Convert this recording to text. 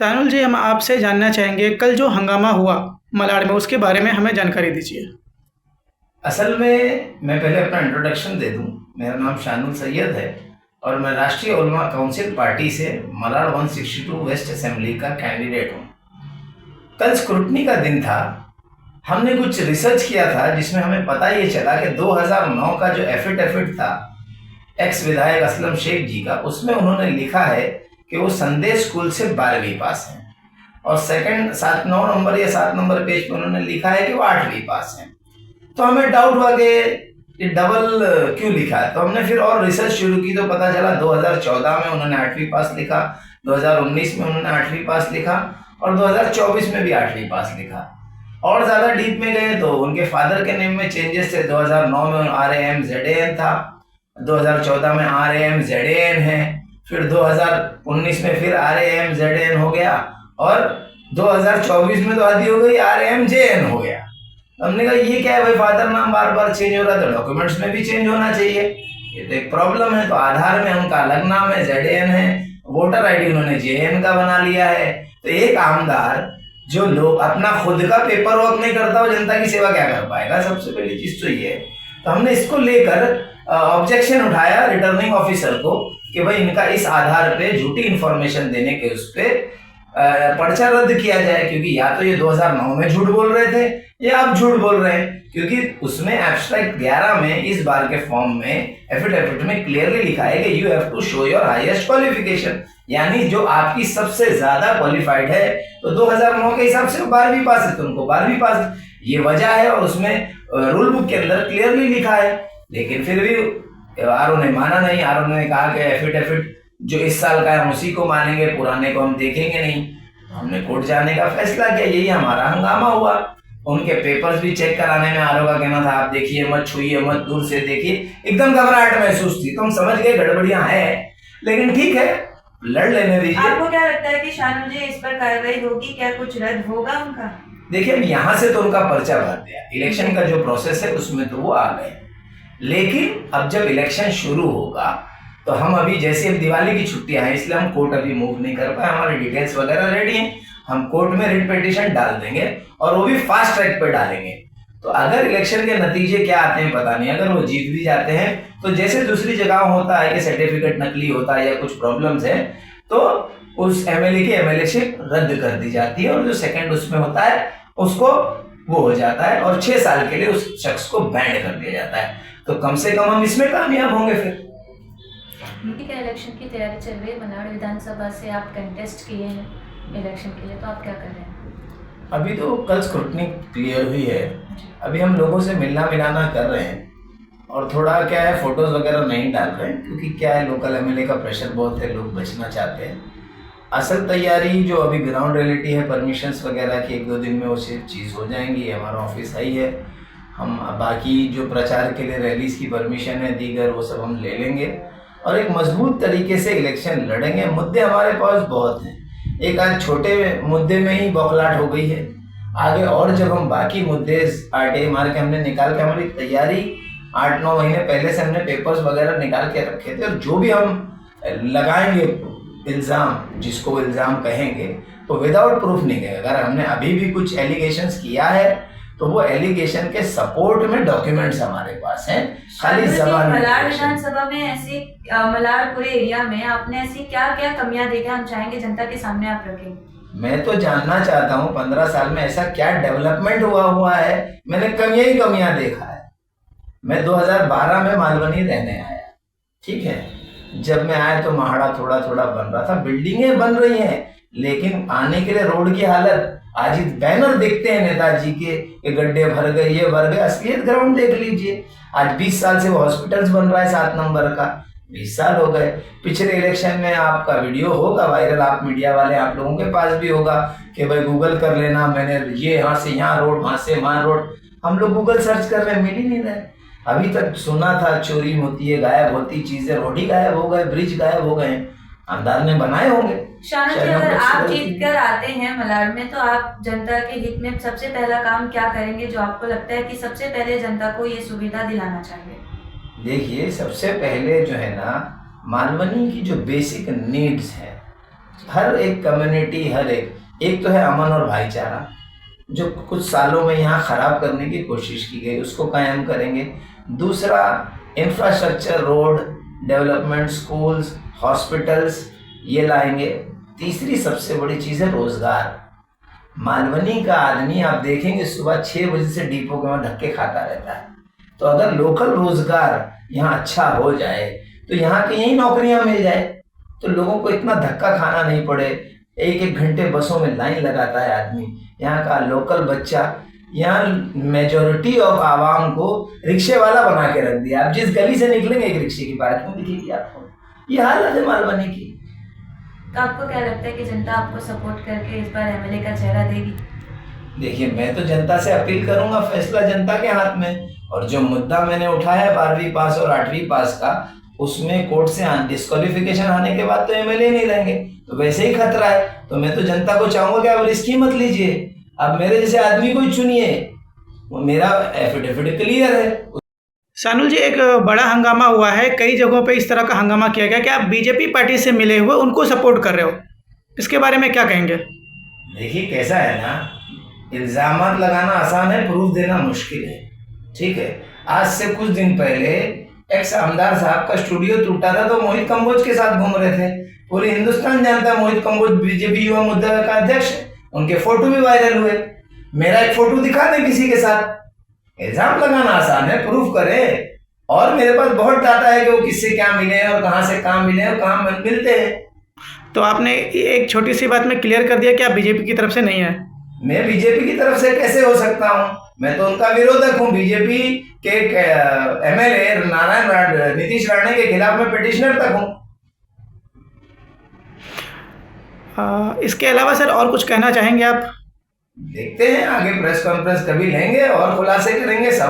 शानुल जी, हम आपसे जानना चाहेंगे कल जो हंगामा हुआ मलाड में, उसके बारे में हमें जानकारी दीजिए। असल में मैं पहले अपना इंट्रोडक्शन दे दूं। मेरा नाम शानुल सैयद है और मैं राष्ट्रीय उलमा काउंसिल पार्टी से मलाड 162 वेस्ट असेंबली का कैंडिडेट हूं। कल स्क्रूटनी का दिन था। हमने कुछ रिसर्च किया था जिसमें हमें पता ये चला कि 2009 का जो एफिडेविट था एक्स विधायक असलम शेख जी का, उसमें उन्होंने लिखा है कि वो संदेश स्कूल से 12वीं पास हैं, और सेकंड 7 नंबर पेज पे उन्होंने लिखा है कि वो 8वीं पास हैं। तो हमें डाउट हुआ कि ये डबल क्यों लिखा है। तो हमने फिर और रिसर्च शुरू की तो पता चला 2014 में उन्होंने 8वीं पास लिखा, 2019 में उन्होंने 8वीं पास लिखा और 2024 में भी 8वीं पास लिखा। और ज़्यादा डीप में गए तो उनके फादर के नेम में चेंजेस थे। 2009 में RAMZAN था, 2014 में RAMZAN है, फिर 2019 में फिर RAMZAN हो गया और 2024 में तो आदि हो गई RAMJN हो गया। हमने कहा ये क्या है भाई, फादर नाम बार बार चेंज हो रहा है तो डॉक्यूमेंट्स में भी चेंज होना चाहिए, ये तो एक प्रॉब्लम है। तो आधार में उनका अलग नाम है, ZAN है, वोटर ID उन्होंने JN का बना लिया है। तो एक आमदार जो लोग अपना खुद का पेपर वर्क नहीं करता, वो जनता की सेवा क्या कर पाएगा? सबसे पहली चीज तो ये है। तो हमने इसको लेकर ऑब्जेक्शन उठाया रिटर्निंग ऑफिसर को कि भाई इनका इस आधार पे झूठी इंफॉर्मेशन देने के उस पे पर्चा रद्द किया जाए, क्योंकि या तो ये 2009 में झूठ बोल रहे थे या आप झूठ बोल रहे हैं। क्योंकि उसमें एब्स्ट्रैक्ट 11 में इस बार के फॉर्म में एफिडेविट में क्लियरली लिखा है कि you have to show your highest qualification, यानी जो आपकी सबसे ज्यादा क्वालिफाइड है। तो 2009 के हिसाब से 12वीं पास है तो उनको 12वीं पास, ये वजह है और उसमें रूल बुक के अंदर क्लियरली लिखा है। लेकिन फिर भी आरओ ने माना नहीं। आरओ ने कहा कि एफिडेविट जो इस साल का है हम उसी को मानेंगे, पुराने को हम देखेंगे नहीं। हमने कोर्ट जाने का फैसला किया, यही हमारा हंगामा हुआ। उनके पेपर्स भी चेक कराने में आरओ का कहना था आप देखिए मत, छुइए मत, दूर से देखिए। एकदम घबराहट महसूस थी, तो हम समझ गए गड़बड़ियां हैं, लेकिन ठीक है लड़ लेने दीजिए। आपको क्या लगता है कि शानुल जी इस पर कार्रवाई होगी? क्या कुछ रद्द होगा उनका? देखिए अब यहाँ से तो उनका पर्चा भर दिया, इलेक्शन का जो प्रोसेस है उसमें तो वो आ गए, लेकिन अब जब इलेक्शन शुरू होगा तो हम अभी जैसे अब दिवाली की छुट्टियां हैं इसलिए हम कोर्ट अभी मूव नहीं कर पाए। हमारी डिटेल्स वगैरह रेडी हैं, हम कोर्ट में रिट पिटीशन डाल देंगे और वो भी फास्ट ट्रैक पे डालेंगे। तो अगर इलेक्शन के नतीजे क्या आते हैं पता नहीं, अगर वो जीत भी जाते हैं तो जैसे दूसरी जगह होता है कि सर्टिफिकेट नकली होता है या कुछ प्रॉब्लम्स है तो उस MLA की MLAशिप रद्द कर दी जाती है और जो सेकंड उसमें होता है उसको वो हो जाता है और 6 साल के लिए उस शख्स को बैंड कर दिया जाता है। तो कम से कम हम इसमें कामयाब होंगे। फिर यूपी का इलेक्शन की तैयारी चल रही है, मलाड विधानसभा से आप कंटेस्ट किए हैं इलेक्शन के लिए, तो आप क्या कर रहे हैं? अभी तो कल स्क्रूटनी क्लियर हुई है, अभी हम लोगों से मिलना मिलाना कर रहे हैं और थोड़ा क्या है फोटोज वगैरह नहीं डाल रहे हैं, क्योंकि क्या है लोकल MLA का प्रेशर बहुत है, लोग बचना चाहते हैं। असल तैयारी जो अभी ग्राउंड रियलिटी है, परमिशंस वगैरह की 1-2 दिन में वो सिर्फ चीज़ हो जाएंगी। हमारा ऑफिस ही है, हम बाकी जो प्रचार के लिए रैलीज की परमिशन है दीगर वो सब हम ले लेंगे और एक मजबूत तरीके से इलेक्शन लड़ेंगे। मुद्दे हमारे पास बहुत हैं, एक आज छोटे मुद्दे में ही बौखलाहट हो गई है, आगे और जब हम बाकी मुद्दे RTA मार के हमने निकाल के, हमारी तैयारी 8-9 महीने पहले से हमने पेपर्स वगैरह निकाल के रखे थे और जो भी हम लगाएंगे इल्ज़ाम, जिसको इल्ज़ाम कहेंगे, तो विदाउट प्रूफ नहीं कहेंगे। अगर हमने अभी भी कुछ एलिगेशंस किया है तो वो एलिगेशन के सपोर्ट में डॉक्यूमेंट्स हमारे पास हैं, खाली जबान। मलाड विधानसभा में ऐसी मलाड पूरे एरिया में आपने ऐसी क्या क्या कमियां देखी, हम चाहेंगे जनता के सामने आप रखें। मैं तो जानना चाहता हूँ 15 साल में ऐसा क्या डेवलपमेंट हुआ है। मैंने कमियां ही कमियां देखा है। मैं 2012 में मालवनी रहने आया, ठीक है, जब मैं आया तो महाड़ा थोड़ा थोड़ा बन रहा था, बिल्डिंगें बन रही हैं, लेकिन आने के लिए रोड की हालत, आज बैनर देखते हैं नेताजी के, ये गड्ढे भर गए, ये भर गए, असलियत ग्राउंड देख लीजिए। आज 20 साल से वो हॉस्पिटल्स बन रहा है 7 नंबर का, 20 साल हो गए। पिछले इलेक्शन में आपका वीडियो होगा वायरल, आप मीडिया वाले आप लोगों के पास भी होगा कि भाई गूगल कर लेना, मैंने ये यहाँ से यहाँ रोड, वहां से वहां रोड। हम लोग गूगल सर्च कर रहे हैं, मिल ही नहीं रहे। अभी तक सुना था चोरी होती है, गायब होती चीजें, रोड ही गायब हो गए, ब्रिज गायब हो गए, आमदार ने बनाए होंगे। शानुल जी, अगर आप जीत कर आते हैं मलाड में तो आप जनता के हित में सबसे पहला काम क्या करेंगे जो आपको लगता है कि सबसे पहले जनता को ये सुविधा दिलाना चाहिए? देखिए सबसे पहले जो है ना, मालवनी की जो बेसिक नीड्स है, हर एक कम्युनिटी, हर एक तो है अमन और भाईचारा, जो कुछ सालों में यहाँ खराब करने की कोशिश की गई, उसको कायम करेंगे। दूसरा, infrastructure, road development, schools, hospitals, ये लाएंगे। तीसरी सबसे बड़ी चीज़ है रोजगार। मालवनी का आदमी आप देखेंगे सुबह 6 बजे से डिपो के वहाँ धक्के खाता रहता है। तो अगर लोकल रोजगार यहाँ अच्छा हो जाए तो यहाँ की यही नौकरियां मिल जाए, तो लोगों को इतना धक्का खाना नहीं पड़े। 1-1 घंटे बसों में लाइन लगाता है आदमी। यहाँ का लोकल बच्चा, यहाँ मेजोरिटी ऑफ आवाम को रिक्शे वाला बना के रख दिया। आप जिस गली से निकलेंगे एक रिक्शे की पार्किंग दिखेगी आपको। ये हालत है मालवनी की। तो आपको क्या लगता है कि जनता आपको सपोर्ट करके इस बार एमएलए का चेहरा देगी? देखिए, मैं तो जनता से अपील करूंगा, फैसला जनता के हाथ में। और जो मुद्दा मैंने उठाया है 12वीं पास और 8वीं पास का, उसमें कोर्ट से डिस्क्वालिफिकेशन आने के बाद तो एमएलए नहीं रहेंगे, तो वैसे ही खतरा है। तो मैं तो जनता को चाहूंगा कि आप रिस्क ही मत लीजिए, आप मेरे जैसे आदमी को ही चुनिए, मेरा एफिडेविट क्लियर है। शानुल जी, एक बड़ा हंगामा हुआ है, कई जगहों पे इस तरह का हंगामा किया गया कि आप बीजेपी पार्टी से मिले हुए उनको सपोर्ट कर रहे हो, इसके बारे में क्या कहेंगे? देखिए, कैसा है ना, इल्जामात लगाना आसान है, प्रूफ देना मुश्किल है। ठीक है, आज से कुछ दिन पहले एक्स आमदार साहब का स्टूडियो टूटा था तो मोहित कंबोज के साथ घूम रहे थे। पूरी हिंदुस्तान जानता है मोहित कंबोज बीजेपी युवा मोर्चा का अध्यक्ष है, उनके फोटो भी वायरल हुए। मेरा एक फोटो दिखा दे किसी के साथ। इल्जाम लगाना आसान है, प्रूफ करे। और मेरे पास बहुत डाटा है कि वो किससे क्या मिले हैं और कहाँ से काम मिले हैं और कहाँ मिलते हैं। तो आपने एक छोटी सी बात में क्लियर कर दिया कि आप बीजेपी की तरफ से नहीं है। मैं बीजेपी की तरफ से कैसे हो सकता हूँ? मैं तो उनका विरोधक हूँ। बीजेपी के एमएलए नीतीश राणे के खिलाफ मैं पिटिशनर तक हूँ। इसके अलावा सर और कुछ कहना चाहेंगे आप? देखते हैं, आगे प्रेस कॉन्फ्रेंस कभी लेंगे और खुलासे करेंगे।